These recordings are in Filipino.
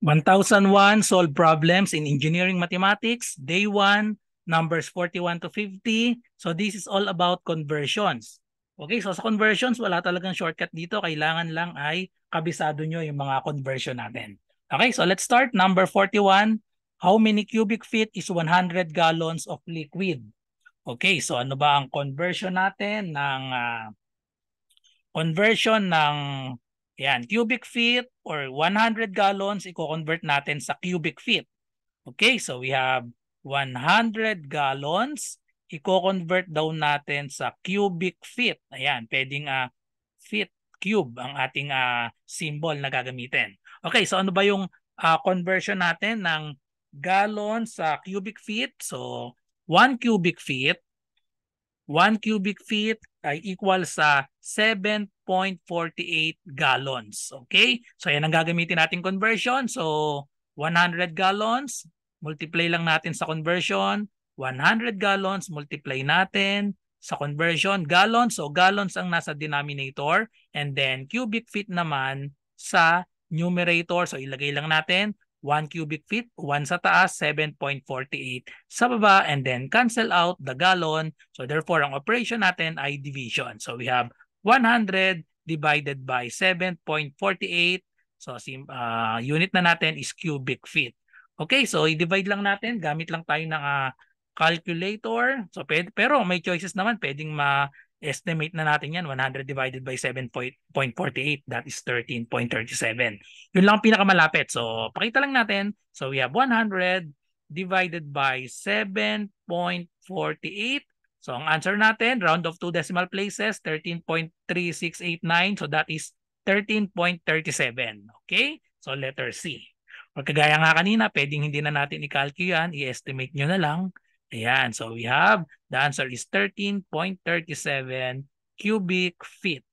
1001 Solve Problems in Engineering Mathematics, Day 1, numbers 41 to 50. So this is all about conversions. Okay, so sa conversions, wala talagang shortcut dito. Kailangan lang ay kabisado nyo yung mga conversion natin. Okay, so let's start. Number 41, how many cubic feet is 100 gallons of liquid? Okay, so ano ba ang conversion natin ng cubic feet or 100 gallons, i-convert natin sa cubic feet. Okay, so we have 100 gallons, i-convert daw natin sa cubic feet. Ayan, pwedeng feet cube ang ating symbol na gagamitin. Okay, so ano ba yung conversion natin ng gallon sa cubic feet? So 1 cubic feet 1 cubic feet ay equal sa 7.48 gallons. Okay? So yan ang gagamitin natin conversion. So 100 gallons, multiply lang natin sa conversion. 100 gallons, multiply natin sa conversion. Gallons, so gallons ang nasa denominator. And then cubic feet naman sa numerator. So ilagay lang natin 1 cubic feet, 1 sa taas, 7.48 sa baba, and then cancel out the gallon. So therefore, ang operation natin ay division. So we have 100 divided by 7.48. So unit na natin is cubic feet. Okay, so i-divide lang natin. Gamit lang tayo ng calculator. So pero may choices naman. Pwedeng estimate na natin yan, 100 divided by 7.48, that is 13.37. Yun lang ang pinakamalapit. So, pakita lang natin. So, we have 100 divided by 7.48. So, ang answer natin, round of 2 decimal places, 13.3689. So, that is 13.37. Okay? So, letter C. O kagaya nga kanina, pwedeng hindi na natin i-calculate yan, i-estimate nyo na lang. Ayan, so we have, the answer is 13.37 cubic feet.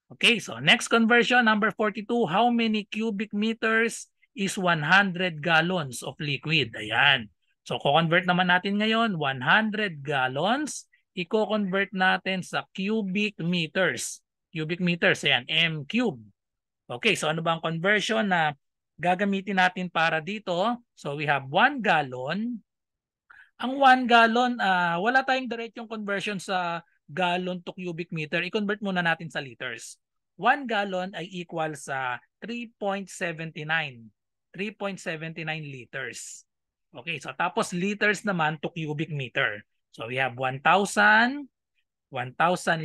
Okay, so next conversion, number 42, how many cubic meters is 100 gallons of liquid? Ayan. So, ko-convert naman natin ngayon, 100 gallons, i-convert natin sa cubic meters. Cubic meters, ayan, M cube. Okay, so ano ba ang conversion na gagamitin natin para dito? So, we have 1 gallon. Ang 1 gallon, wala tayong diretsong conversion sa gallon to cubic meter. I-convert muna natin sa liters. 1 gallon ay equal sa 3.79. 3.79 liters. Okay, so tapos liters naman to cubic meter. So we have 1,000. 1,000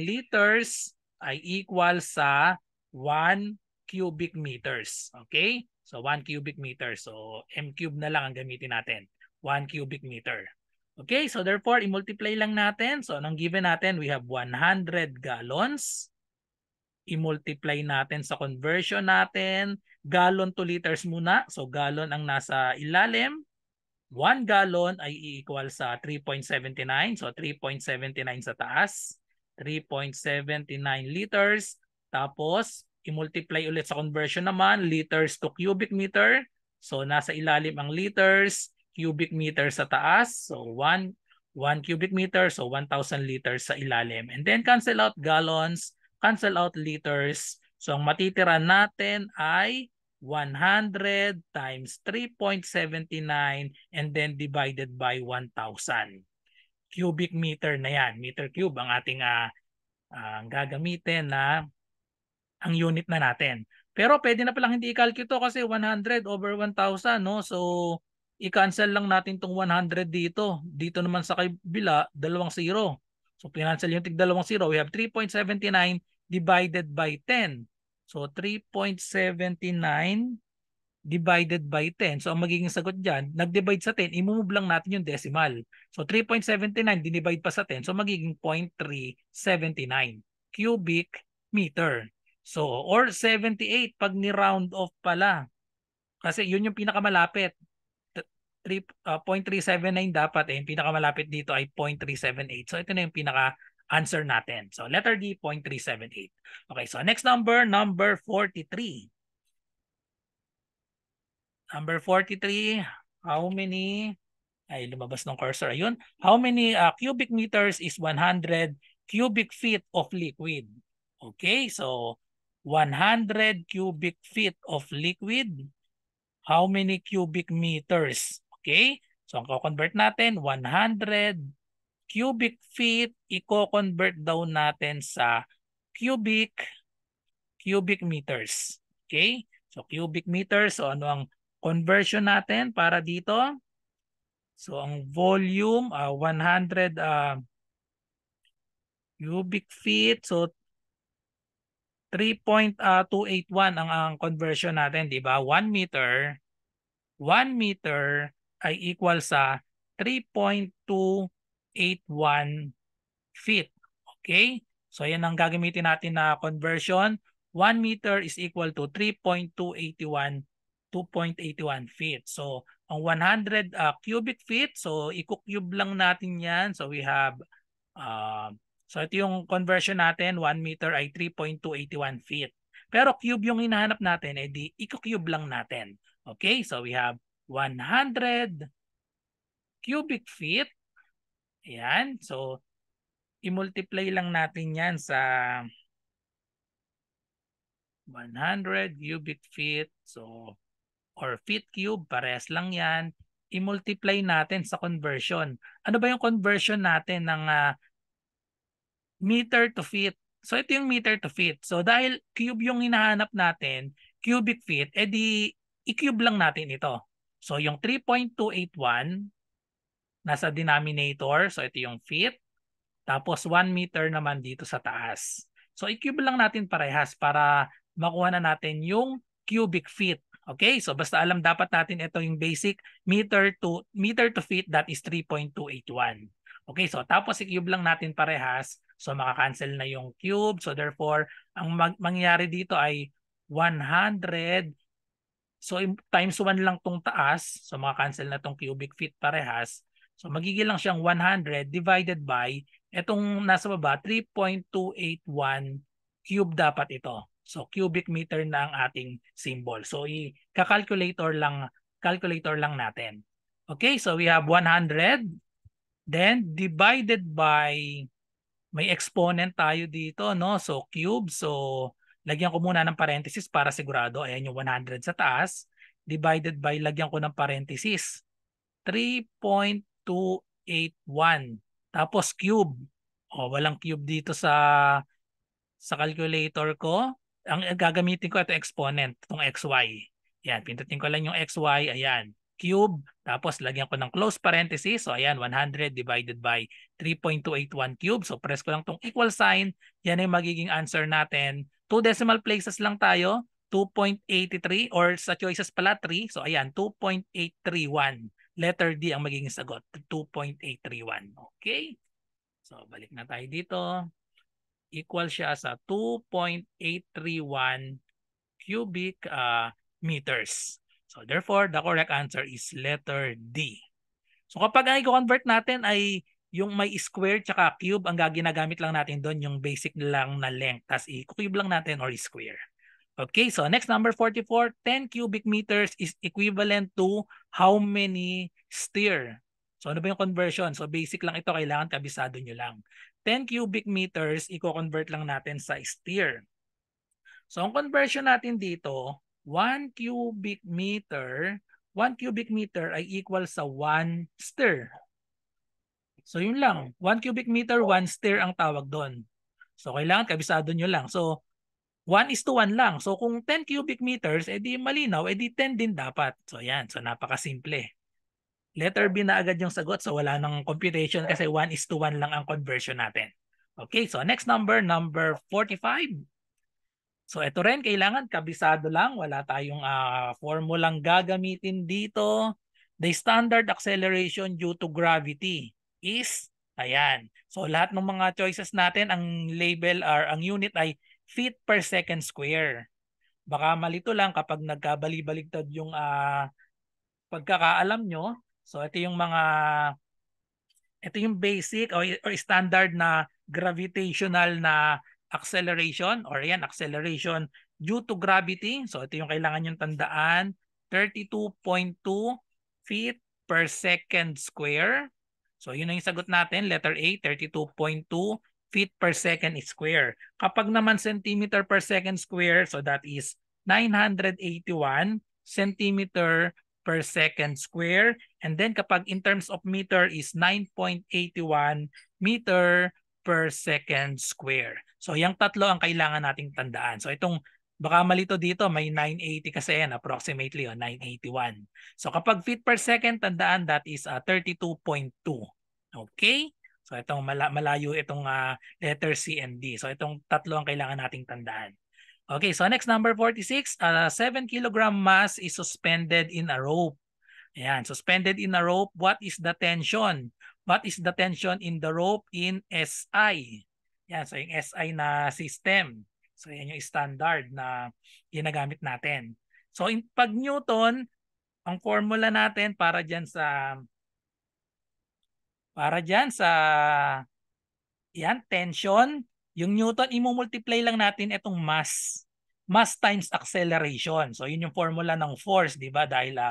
liters ay equal sa 1 cubic meters. Okay? So 1 cubic meter. So M cube na lang ang gamitin natin. 1 cubic meter. Okay, so therefore, i-multiply lang natin. So, anong given natin? We have 100 gallons. I-multiply natin sa conversion natin. Gallon to liters muna. So, gallon ang nasa ilalim. 1 gallon ay equal sa 3.79. So, 3.79 sa taas. 3.79 liters. Tapos, i-multiply ulit sa conversion naman. Liters to cubic meter. So, nasa ilalim ang liters. Cubic meter sa taas. So 1 cubic meter. So 1,000 liters sa ilalim. And then cancel out gallons. Cancel out liters. So ang matitira natin ay 100 times 3.79 and then divided by 1,000. Cubic meter na yan. Meter cube ang ating gagamitin na ang unit na natin. Pero pwede na palang hindi i-calculate to kasi 100 over 1,000, no? So i-cancel lang natin tong 100 dito. Dito naman sa kabila, 2 zero. So, pinansel yung tig 2 zero. We have 3.79 divided by 10. So, 3.79 divided by 10. So, ang magiging sagot dyan, nag-divide sa 10, i-move lang natin yung decimal. So, 3.79 dinivide pa sa 10. So, magiging 0.379 cubic meter. So, or 78 pag ni-round off pala. Kasi yun yung pinakamalapit. 0.379 dapat yung pinakamalapit dito ay 0.378. So ito na yung pinaka-answer natin. So letter D, 0.378. Okay, so next number 43. Number 43, how many, ay lumabas ng cursor, ayun. How many cubic meters is 100 cubic feet of liquid? Okay, so 100 cubic feet of liquid how many cubic meters? Okay? So ang convert natin, 100 cubic feet, i-convert daw natin sa cubic meters. Okay? So cubic meters, so ano ang conversion natin para dito? So ang volume, 100 cubic feet, so 3.281 ang conversion natin, di ba? 1 meter ay equal sa 3.281 feet. Okay? So yan ang gagamitin natin na conversion. 1 meter is equal to 3.281 feet. So ang 100 cubic feet, so i-cube lang natin yan. So we have so ito yung conversion natin, 1 meter ay 3.281 feet. Pero cube yung hinahanap natin, edi i-cube lang natin. Okay, so we have 100 cubic feet. Ayan, so i-multiply lang natin yan sa 100 cubic feet. So, or feet cube, parehas lang yan. I-multiply natin sa conversion. Ano ba yung conversion natin ng meter to feet? So, ito yung meter to feet. So, dahil cube yung hinahanap natin, cubic feet, edi i-cube lang natin ito. So, yung 3.281 nasa denominator. So, ito yung feet. Tapos 1 meter naman dito sa taas. So i-cube lang natin parehas para makuha na natin yung cubic feet. Okay? So basta alam dapat natin ito yung basic meter to feet, that is 3.281. Okay, so tapos i-cube lang natin parehas. So makakancel na yung cube. So therefore, ang mangyayari dito ay 100. So times 1 lang tong taas. So makakancel na tong cubic feet parehas. So magiging lang siyang 100 divided by etong nasa baba, 3.281 cube dapat ito. So cubic meter na ang ating symbol. So i-calculator lang natin. Okay, so we have 100. Then divided by, may exponent tayo dito, no? So cube. So lagyan ko muna ng parenthesis para sigurado. Ayan yung 100 sa taas. Divided by, lagyan ko ng parenthesis. 3.281. Tapos cube. O, walang cube dito sa calculator ko. Ang gagamitin ko ito exponent, itong xy. Yan, pindutin ko lang yung xy. Ayan, cube. Tapos lagyan ko ng close parenthesis. So ayan, 100 divided by 3.281 cube. So press ko lang itong equal sign. Yan ay magiging answer natin. 2 decimal places lang tayo. 2.83 or sa choices pala 3. So ayan, 2.831. Letter D ang magiging sagot. 2.831. Okay? So balik na tayo dito. Equal siya sa 2.831 cubic meters. So therefore, the correct answer is letter D. So kapag ang i-convert natin ay yung may square tsaka cube, ang ginagamit lang natin doon yung basic lang na length. Tapos i-cube lang natin or square. Okay, so next number 44, 10 cubic meters is equivalent to how many steer? So ano ba yung conversion? So basic lang ito, kailangan kabisado nyo lang. 10 cubic meters, i-convert lang natin sa steer. So ang conversion natin dito, 1 cubic meter ay equal sa 1 steer. So yun lang, 1 cubic meter, 1 steer ang tawag doon. So kailangan kabisado nyo lang. So 1:1 lang. So kung 10 cubic meters, edi malinaw, edi 10 din dapat. So yan, so napakasimple. Letter B na agad yung sagot, so wala nang computation kasi 1:1 lang ang conversion natin. Okay, so next number 45. So ito rin, kailangan kabisado lang. Wala tayong formulang gagamitin dito. The standard acceleration due to gravity is, ayan. So lahat ng mga choices natin, ang label or ang unit ay feet per second square. Baka malito lang kapag nagkabali-baligtad yung pagkakaalam nyo. So ito yung basic or standard na gravitational na acceleration or yan, acceleration due to gravity. So ito yung kailangan yung tandaan, 32.2 feet per second square. So yun ang yung sagot natin, letter A, 32.2 feet per second square. Kapag naman centimeter per second square, so that is 981 centimeter per second square. And then kapag in terms of meter is 9.81 meter per second square. So yung tatlo ang kailangan nating tandaan. So itong baka malito dito, may 980 kasi yan, approximately 981. So kapag feet per second, tandaan that is 32.2. Okay? So itong malayo itong letter C and D. So itong tatlo ang kailangan nating tandaan. Okay, so next number 46, 7 kilogram mass is suspended in a rope. Ayan, suspended in a rope, what is the tension? What is the tension in the rope in SI? Yan, so yung SI na system. So yan yung standard na ginagamit natin. So pag Newton, ang formula natin para dyan sa yan, tension, yung Newton, imumultiply lang natin itong mass. Mass times acceleration. So yun yung formula ng force, di ba? Dahil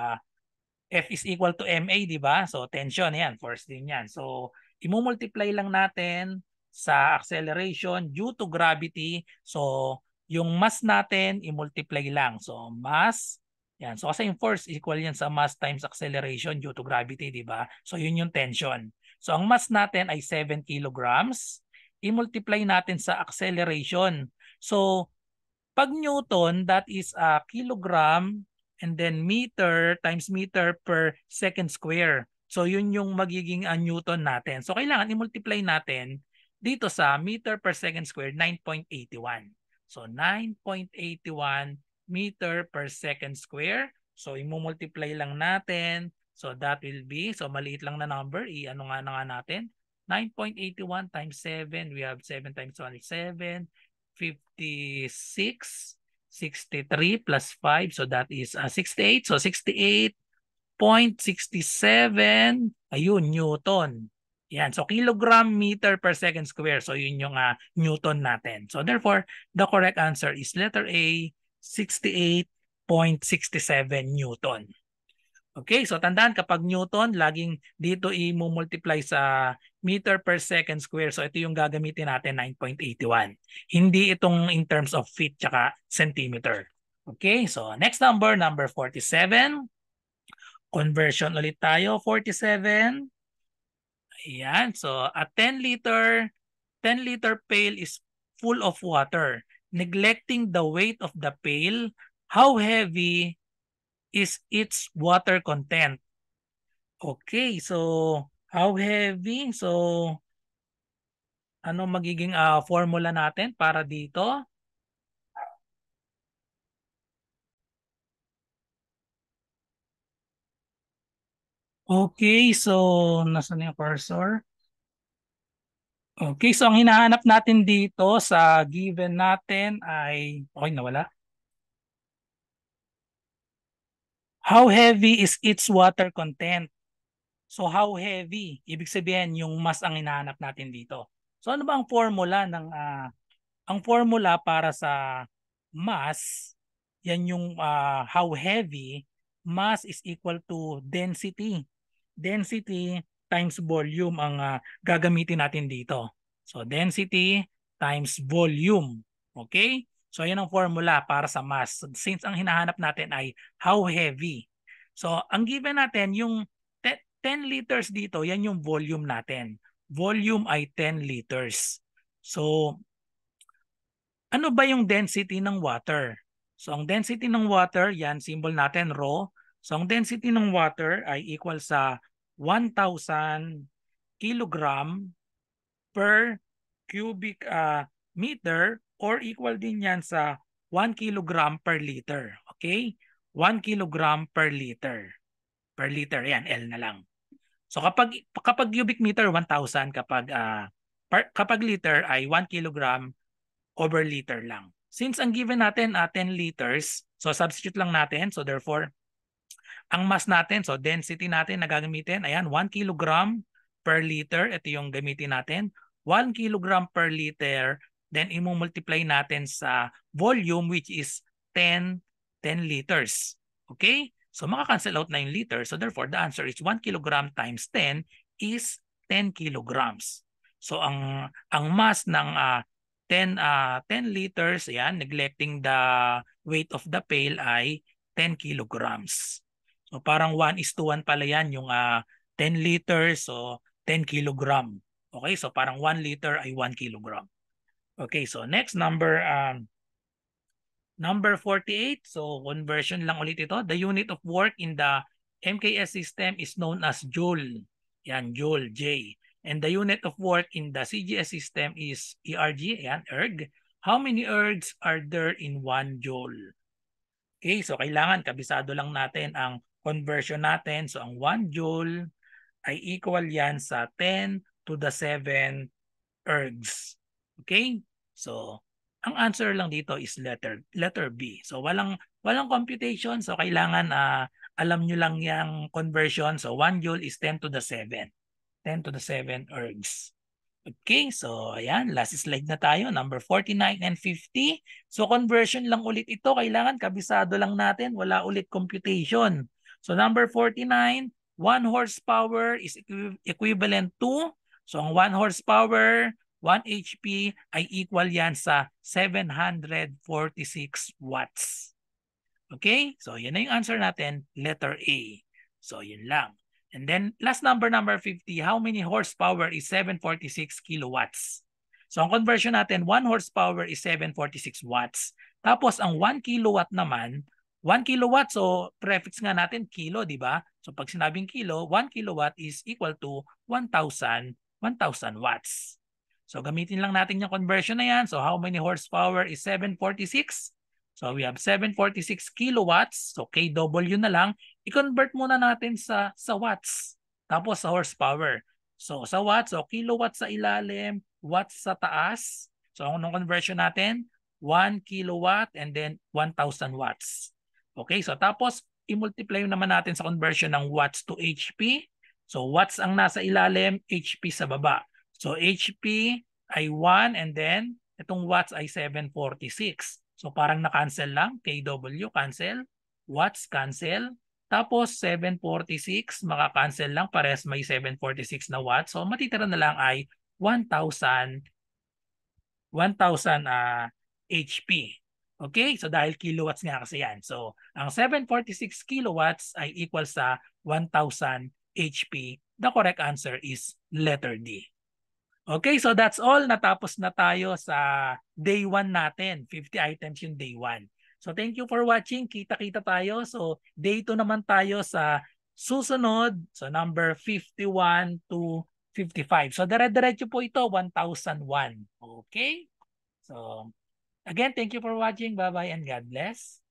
F is equal to ma, di ba? So tension yan, force din yan. So imumultiply lang natin sa acceleration due to gravity. So yung mass natin, imultiply lang. So mass, yan. So kasi yung force equal yan sa mass times acceleration due to gravity, di ba? So yun yung tension. So ang mass natin ay 7 kilograms. I-multiply natin sa acceleration. So pag Newton, that is a kilogram and then meter times meter per second square. So yun yung magiging Newton natin. So kailangan i-multiply natin dito sa meter per second square, 9.81. So 9.81 meter per second square. So i-multiply lang natin. So that will be, so maliit lang na number, i-ano nga na nga natin. 9.81 times 7, we have 7 times 1 is 7. 56, 63 plus 5. So that is 68. So 68.67. Ayun, Newton. Yan. So kilogram meter per second square. So yun yung Newton natin. So therefore, the correct answer is letter A, 68.67 Newton. Okay, so tandaan kapag Newton, laging dito i-multiply sa meter per second square. So ito yung gagamitin natin, 9.81. Hindi itong in terms of feet tsaka centimeter. Okay, so next number, number 47. Conversion ulit tayo, 47. Ayan, so a 10-liter pail is full of water. Neglecting the weight of the pail, how heavy is its water content? Okay, so how heavy? So ano magiging formula natin para dito? Okay, so nasaan yung cursor? Okay, so ang hinahanap natin dito sa given natin ay, okay, nawala. How heavy is its water content? So how heavy? Ibig sabihin yung mass ang hinahanap natin dito. So ano ba ang formula ng ang formula para sa mass, yan yung how heavy, mass is equal to density. Density times volume ang gagamitin natin dito. So density times volume. Okay? So yan ang formula para sa mass. Since ang hinahanap natin ay how heavy. So ang given natin yung 10 liters dito, yan yung volume natin. Volume ay 10 liters. So ano ba yung density ng water? So ang density ng water, yan symbol natin rho. So ang density ng water ay equal sa 1,000 kilogram per cubic meter or equal din yan sa 1 kilogram per liter. Okay? 1 kilogram per liter. Per liter, yan, L na lang. So kapag cubic meter 1,000, kapag liter ay 1 kilogram over liter lang. Since ang given natin 10 liters, so substitute lang natin. So therefore, ang mass natin, so density natin na gagamitin, ayan, 1 kilogram per liter. Ito yung gamitin natin. 1 kilogram per liter, then i-multiply natin sa volume which is 10 liters. Okay? So maka-cancel out na yung liter. So therefore, the answer is 1 kilogram times 10 is 10 kilograms. So ang mass ng 10 liters, yan, neglecting the weight of the pail ay 10 kilograms. So parang 1:1 pala yan yung 10 liters, so 10 kilogram. Okay, so parang 1 liter ay 1 kilogram. Okay, so next number, number 48. So conversion lang ulit ito. The unit of work in the MKS system is known as joule. Yan, joule, J. And the unit of work in the CGS system is ERG, yan, erg. How many ergs are there in 1 joule? Okay, so kailangan kabisado lang natin ang conversion natin. So ang 1 joule ay equal yan sa 10 to the 7 ergs. Okay? So ang answer lang dito is letter B. So walang computation. So kailangan alam nyo lang yung conversion. So 1 joule is 10 to the 7. 10 to the 7 ergs. Okay, so ayan, last slide na tayo, number 49 and 50. So conversion lang ulit ito, kailangan kabisado lang natin, wala ulit computation. So number 49, 1 horsepower is equivalent to, so ang 1 horsepower, 1 HP ay equal yan sa 746 watts. Okay, so yan na yung answer natin, letter A. So yun lang. And then last number, number 50, how many horsepower is 746 kilowatts? So ang conversion natin, 1 horsepower is 746 watts. Tapos ang 1 kilowatt naman, 1 kilowatt, so prefix nga natin kilo, di ba? So pag sinabing kilo, 1 kilowatt is equal to 1,000 watts. So gamitin lang natin yung conversion na yan. So how many horsepower is 746? So we have 746 kilowatts. So kW na lang. I-convert muna natin sa watts. Tapos sa horsepower. So sa watts, so kilowatts sa ilalim, watts sa taas. So anong conversion natin? 1 kilowatt and then 1,000 watts. Okay, so tapos i-multiply naman natin sa conversion ng watts to HP. So watts ang nasa ilalim, HP sa baba. So HP ay 1 and then itong watts ay 746. So parang na-cancel lang. KW cancel. Watts cancel. Tapos 746 maka-cancel lang. Pares may 746 na watts. So matitira na lang ay 1,000 HP. Okay? So dahil kilowatts nga kasi yan. So ang 746 kilowatts ay equal sa 1,000 HP. The correct answer is letter D. Okay, so that's all. Natapos na tayo sa day 1 natin. 50 items yung day 1. So thank you for watching. Kita-kita tayo. So day 2 naman tayo sa susunod. So number 51 to 55. So dire-diretso po ito, 1,001. Okay? So again, thank you for watching. Bye-bye and God bless.